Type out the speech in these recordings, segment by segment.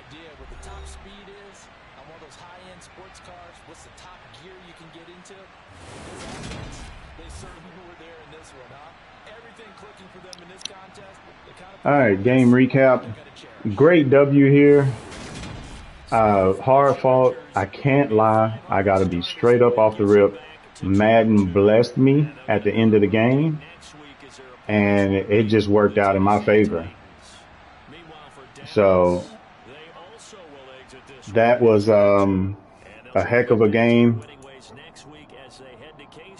idea what the top speed is on one of those high-end sports cars? What's the top gear you can get into? This offense, they certainly were there in this one, huh? Everything clicking for them in this contest. The kind of All right, game recap. they're going to cherish. Great W here. Hard fought. I can't lie. I got to be straight up off the rip. Madden blessed me at the end of the game, and it just worked out in my favor. So that was a heck of a game.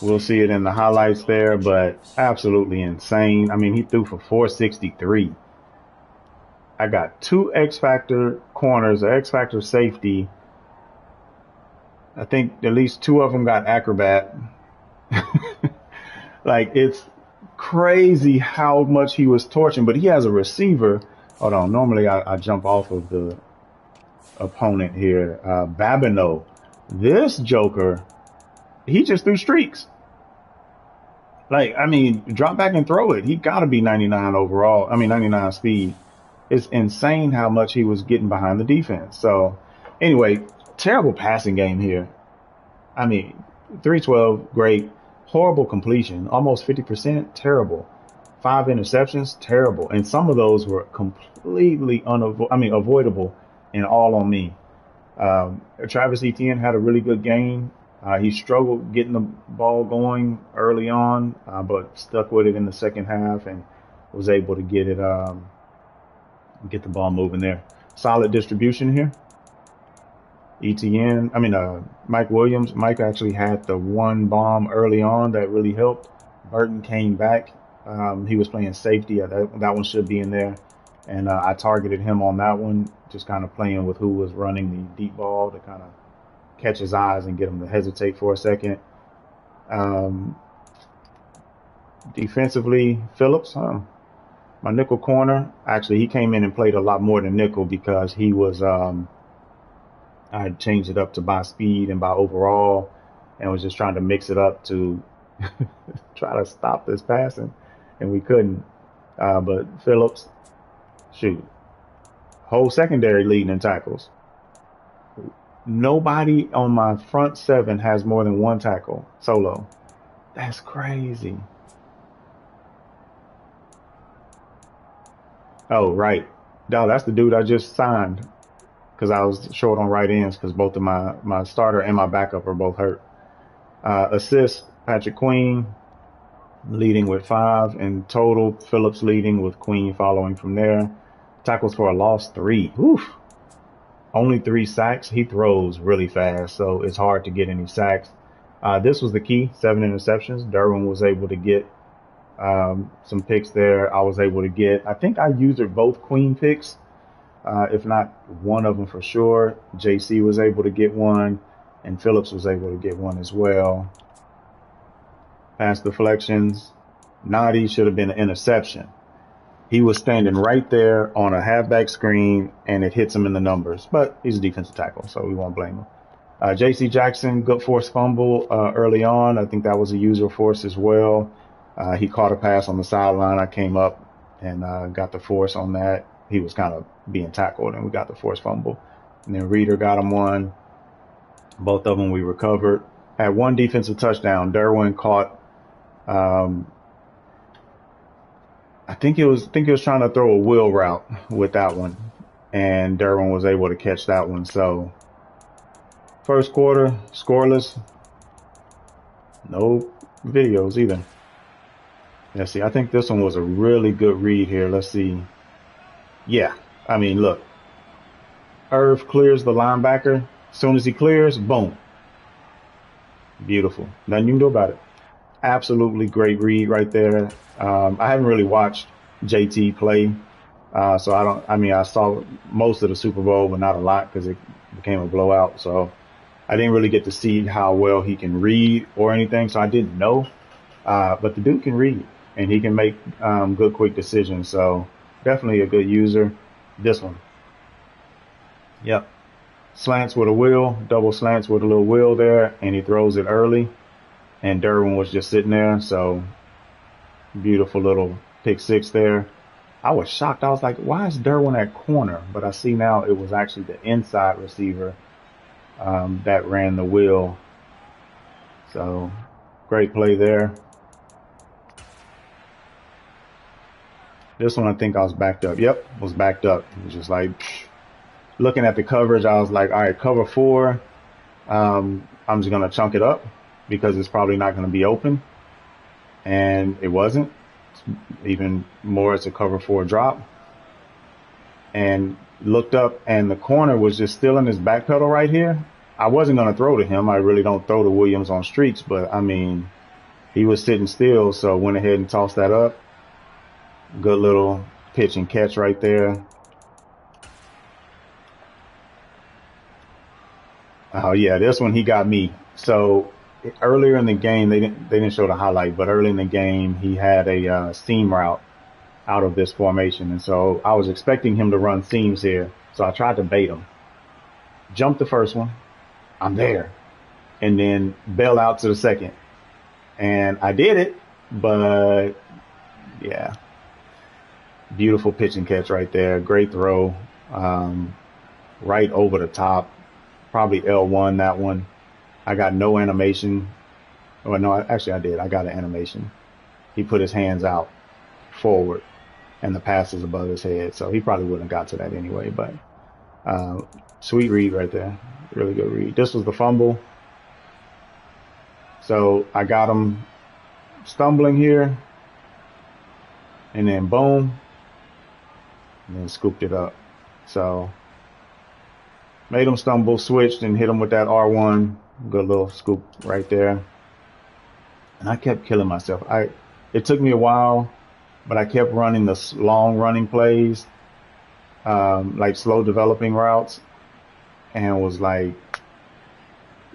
We'll see it in the highlights there, but absolutely insane. I mean, he threw for 463. I got 2 X Factor corners, an X Factor safety. I think at least 2 of them got acrobat. Like, it's crazy how much he was torching, but he has a receiver. Hold on. Normally I jump off of the opponent here. Babino. This Joker, he just threw streaks. Like, I mean, drop back and throw it. He got to be 99 overall. I mean, 99 speed. It's insane how much he was getting behind the defense. So, anyway, terrible passing game here. I mean, 312, great. Horrible completion, almost 50%, terrible. 5 interceptions, terrible. And some of those were completely avoidable and all on me. Travis Etienne had a really good game. He struggled getting the ball going early on, but stuck with it in the second half and was able to get the ball moving there. Solid distribution here. Mike Williams. Mike actually had the one bomb early on that really helped. Burton came back. He was playing safety. That one should be in there. And I targeted him on that one, just kind of playing with who was running the deep ball to kind of catch his eyes and get him to hesitate for a second. Defensively, Phillips, my nickel corner. Actually, he came in and played a lot more than nickel because he was I had changed it up to by speed and by overall and was just trying to mix it up to try to stop this passing, and we couldn't. But Phillips, shoot, whole secondary leading in tackles. Nobody on my front 7 has more than 1 tackle solo. That's crazy. Oh, right. No, that's the dude I just signed because I was short on right ends because both of my starter and my backup are both hurt. Assists, Patrick Queen leading with 5 in total. Phillips leading with Queen following from there. Tackles for a loss, 3. Oof. Only 3 sacks. He throws really fast, so it's hard to get any sacks. This was the key, 7 interceptions. Derwin was able to get some picks there. I was able to get, I think I used both Queen picks, if not one of them for sure. JC was able to get one, and Phillips was able to get one as well. Pass deflections. Nadi should have been an interception. He was standing right there on a halfback screen, and it hits him in the numbers. But he's a defensive tackle, so we won't blame him. J.C. Jackson, good force fumble early on. I think that was a user force as well. He caught a pass on the sideline. I came up and got the force on that. He was kind of being tackled, and we got the force fumble. And then Reeder got him one. Both of them we recovered. Had one defensive touchdown. Derwin caught. I think he was trying to throw a wheel route with that one, and Derwin was able to catch that one. So first quarter, scoreless. No videos either. Let's see. I think this one was a really good read here. Let's see. Yeah. I mean, look. Irv clears the linebacker. As soon as he clears, boom. Beautiful. Nothing you can do about it. Absolutely great read right there. I haven't really watched JT play. So I saw most of the Super Bowl, but not a lot because it became a blowout. So I didn't really get to see how well he can read or anything. So I didn't know. But the dude can read and he can make good, quick decisions. So definitely a good user. This one. Yep. Slants with a wheel, double slants with a little wheel there, and he throws it early. And Derwin was just sitting there. So beautiful little pick 6 there. I was shocked. I was like, why is Derwin at corner? But I see now it was actually the inside receiver that ran the wheel. So great play there. This one, I think I was backed up. Yep, was backed up. It was just like looking at the coverage. I was like, all right, cover four. I'm just gonna chunk it up because it's probably not gonna be open, and it wasn't. Even more, it's a cover four drop, and looked up, and the corner was just still in his back pedal right here. I wasn't gonna throw to him. I really don't throw to Williams on streaks, but I mean, he was sitting still, so went ahead and tossed that up. Good little pitch and catch right there. Oh yeah, this one he got me. So earlier in the game, they didn't show the highlight, but early in the game he had a seam route out of this formation, and so I was expecting him to run seams here. So I tried to bait him, jumped the first one, I'm there, and then bail out to the second, and I did it, but yeah, beautiful pitch and catch right there, great throw, right over the top. Probably L1 that one. I got no animation. Oh no, actually I did. I got an animation. He put his hands out forward, and the pass is above his head, so he probably wouldn't have got to that anyway. But sweet read right there. Really good read. This was the fumble. So I got him stumbling here, and then boom, and then scooped it up. So made him stumble, switched, and hit him with that R1. Good little scoop right there. And I kept killing myself. It took me a while, but I kept running the long running plays, like slow developing routes, and was like,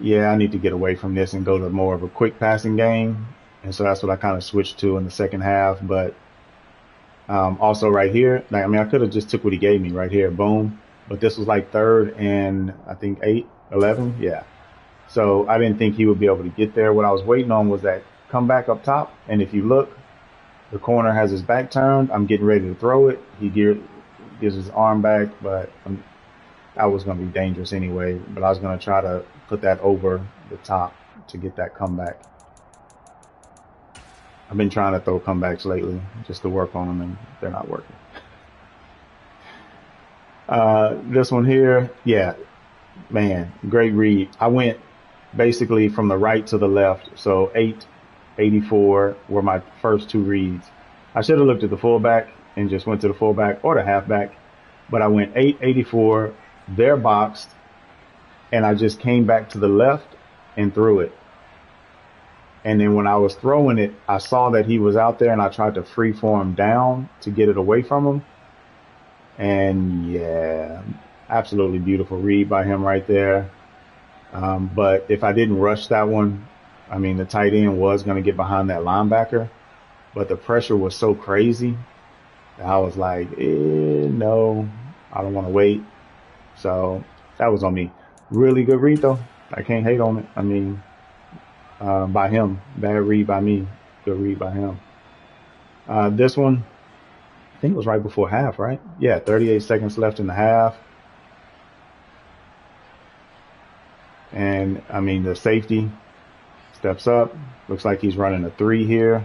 yeah, I need to get away from this and go to more of a quick passing game. And so that's what I kind of switched to in the second half. But also right here, like, I mean, I could have just took what he gave me right here, boom. But this was like 3rd and I think 11. Yeah. So I didn't think he would be able to get there. What I was waiting on was that comeback up top. And if you look, the corner has his back turned. I'm getting ready to throw it. He gives his arm back, but that was going to be dangerous anyway. But I was going to try to put that over the top to get that comeback. I've been trying to throw comebacks lately just to work on them, and they're not working. This one here, yeah, man, great read. I went basically from the right to the left. So 884 were my first two reads. I should have looked at the fullback and just went to the fullback or the halfback, but I went 884, they're boxed, and I just came back to the left and threw it. And then when I was throwing it, I saw that he was out there, and I tried to free form down to get it away from him. And yeah, absolutely beautiful read by him right there. But if I didn't rush that one, I mean, the tight end was going to get behind that linebacker, but the pressure was so crazy that I was like, no, I don't want to wait. So that was on me. Really good read though. I can't hate on it. I mean, by him, bad read by me, good read by him. This one, I think it was right before half, right? Yeah, 38 seconds left in the half. And I mean, the safety steps up. Looks like he's running a 3 here.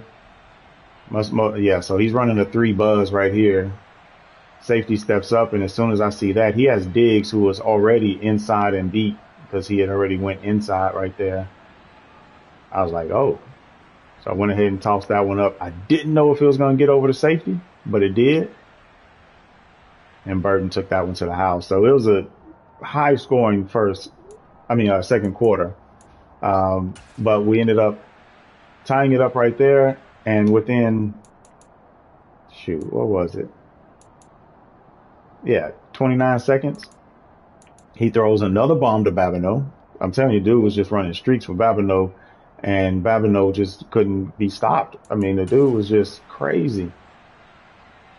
Yeah, so he's running a 3 buzz right here. Safety steps up, and as soon as I see that, he has Diggs, who was already inside and deep because he had already went inside right there. I was like, oh. So I went ahead and tossed that one up. I didn't know if it was going to get over the safety, but it did. And Burton took that one to the house. So it was a high scoring second quarter. But we ended up tying it up right there. And within, what was it? Yeah, 29 seconds. He throws another bomb to Babineau. I'm telling you, dude was just running streaks for Babineau. And Babineau just couldn't be stopped. I mean, the dude was just crazy.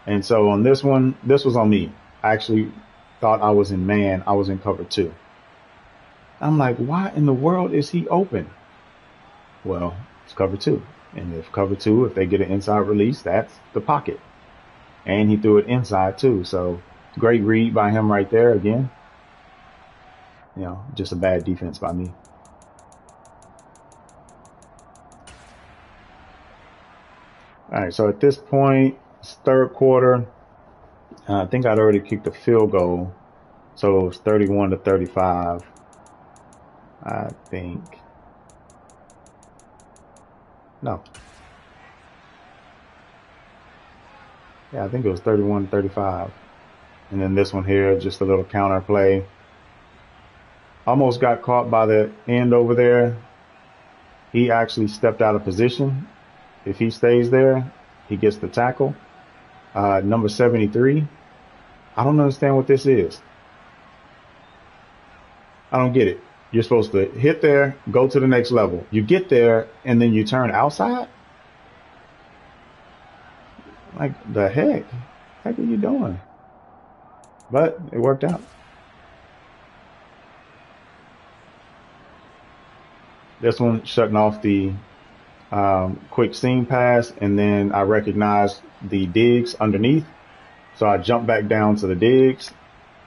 And so on this one, this was on me. I actually thought I was in man. I was in cover 2. I'm like, why in the world is he open? Well, it's cover 2. And if cover 2, if they get an inside release, that's the pocket. and he threw it inside too. So great read by him right there again. You know, just a bad defense by me. All right, so at this point, it's third quarter. I think I'd already kicked a field goal, so it was 31-35. I think. No. Yeah, I think it was 31-35. And then this one here, just a little counter play. Almost got caught by the end over there. He actually stepped out of position. If he stays there, he gets the tackle. Number 73. I don't understand what this is. I don't get it. You're supposed to hit there, go to the next level. You get there, and then you turn outside? Like, the heck? Heck are you doing? But it worked out. This one shutting off the quick seam pass, and then I recognized the digs underneath. So I jumped back down to the digs,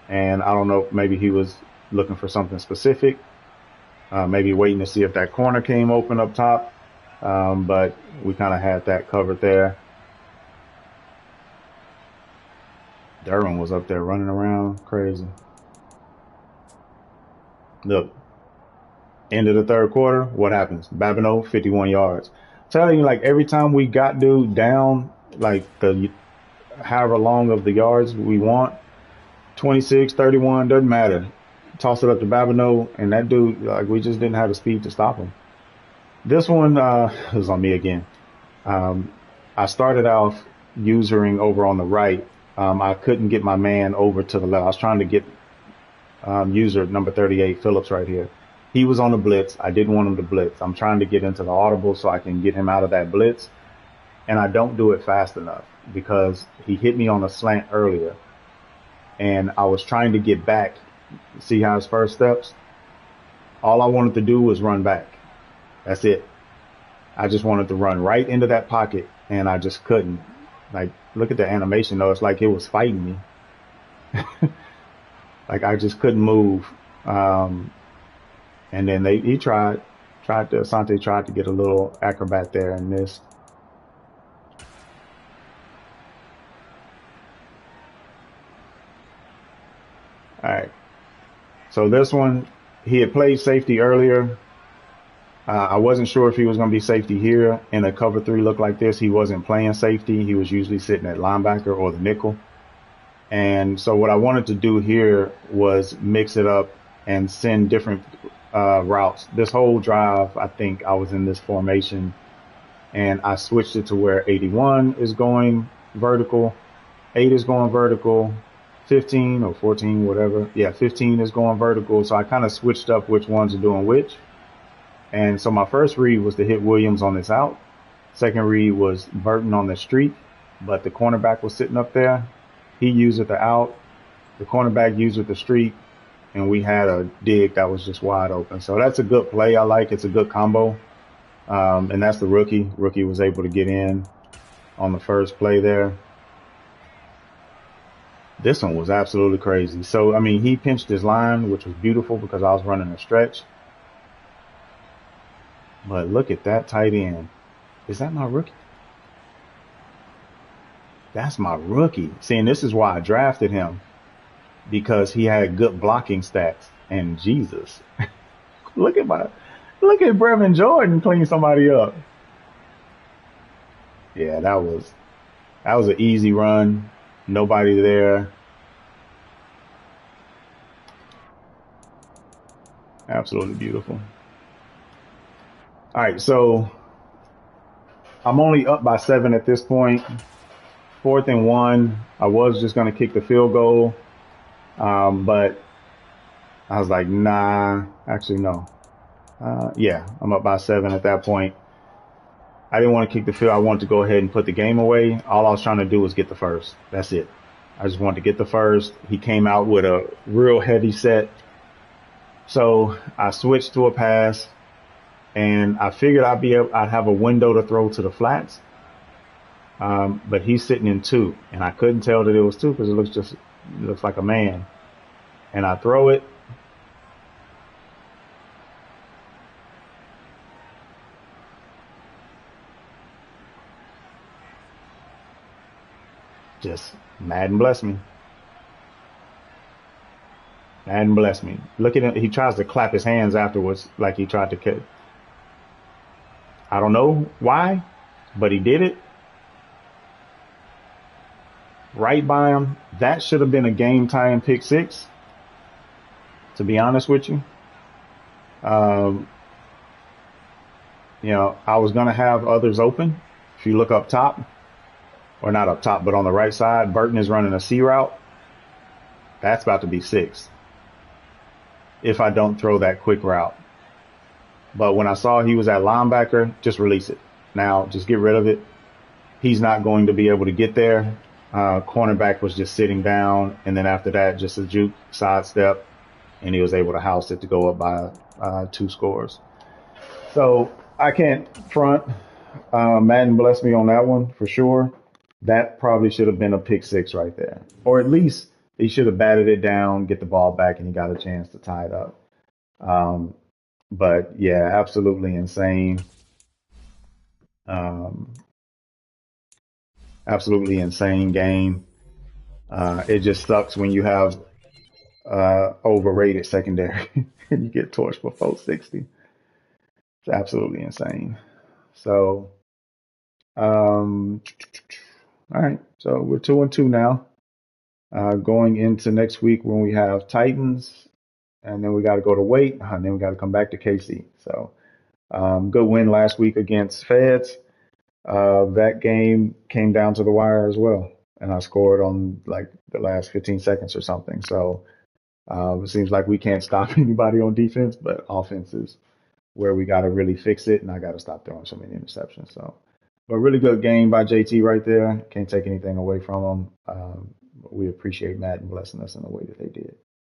and I don't know, maybe he was looking for something specific, maybe waiting to see if that corner came open up top, but we kind of had that covered there. Derwin was up there running around crazy. Look, end of the third quarter, what happens? Babineau, 51 yards. Telling you, like, every time we got dude down, like the however long of the yards we want, 26, 31, doesn't matter. Toss it up to Babineau, and that dude, like, we just didn't have the speed to stop him. This one was on me again. I started off usering over on the right. I couldn't get my man over to the left. I was trying to get user number 38, Phillips, right here. He was on the blitz. I didn't want him to blitz. I'm trying to get into the audible so I can get him out of that blitz. And I don't do it fast enough because he hit me on a slant earlier. And I was trying to get back. See how his first steps? All I wanted to do was run back. That's it. I just wanted to run right into that pocket, and I just couldn't. Like, look at the animation, though. It's like it was fighting me. Like, I just couldn't move. And then Asante tried to get a little acrobat there and missed. All right. So this one, he had played safety earlier. I wasn't sure if he was going to be safety here in a cover 3 look like this. He wasn't playing safety. He was usually sitting at linebacker or the nickel. And so what I wanted to do here was mix it up and send different routes. This whole drive, I think I was in this formation, and I switched it to where 81 is going vertical, 8 is going vertical, 15 or 14, whatever. Yeah, 15 is going vertical. So I kind of switched up which ones are doing which. And so my first read was to hit Williams on this out. Second read was Burton on the streak, but the cornerback was sitting up there. He used it the out. The cornerback used it the streak, and we had a dig that was just wide open. So that's a good play. I like it's a good combo. And that's the rookie. Rookie was able to get in on the first play there. This one was absolutely crazy. So, I mean, he pinched his line, which was beautiful because I was running a stretch. But look at that tight end. Is that my rookie? That's my rookie. See, and this is why I drafted him, because he had good blocking stats. And Jesus, look at Brevin Jordan clean somebody up. Yeah, that was an easy run. Nobody there. Absolutely beautiful. All right, so I'm only up by 7 at this point. 4th and 1. I was just going to kick the field goal, but I was like, nah, actually, no. Yeah, I'm up by 7 at that point. I didn't want to kick the field. I wanted to go ahead and put the game away. All I was trying to do was get the first. That's it. I just wanted to get the first. He came out with a real heavy set. So I switched to a pass, and I figured I'd have a window to throw to the flats. But he's sitting in two, and I couldn't tell that it was two because it looks like a man. And I throw it, just Madden bless me. Madden bless me. Look at him. He tries to clap his hands afterwards, like he tried to kill. I don't know why, but he did it right by him. That should have been a game tying pick six, to be honest with you. Um, I was going to have others open. If you look up top, or not up top, but on the right side, Burton is running a C route. That's about to be six if I don't throw that quick route. But when I saw he was at linebacker, just release it. Now, just get rid of it. He's not going to be able to get there. Cornerback was just sitting down, and then after that, just a juke sidestep, and he was able to house it to go up by 2 scores. So I can't front. Madden blessed me on that one for sure. That probably should have been a pick six right there, or at least he should have batted it down, get the ball back, and he got a chance to tie it up. Um, but yeah, absolutely insane. Um, Absolutely insane game. It just sucks when you have overrated secondary and you get torched for 460. It's absolutely insane. So, um, all right. So we're 2-2 now. Going into next week when we have Titans, and then we got to go to Wait, and then we got to come back to KC. So, good win last week against Feds. That game came down to the wire as well, and I scored on like the last 15 seconds or something. So it seems like we can't stop anybody on defense, but offense is where we got to really fix it, and I got to stop throwing so many interceptions. So, but really good game by JT right there. Can't take anything away from him. We appreciate Madden blessing us in the way that they did.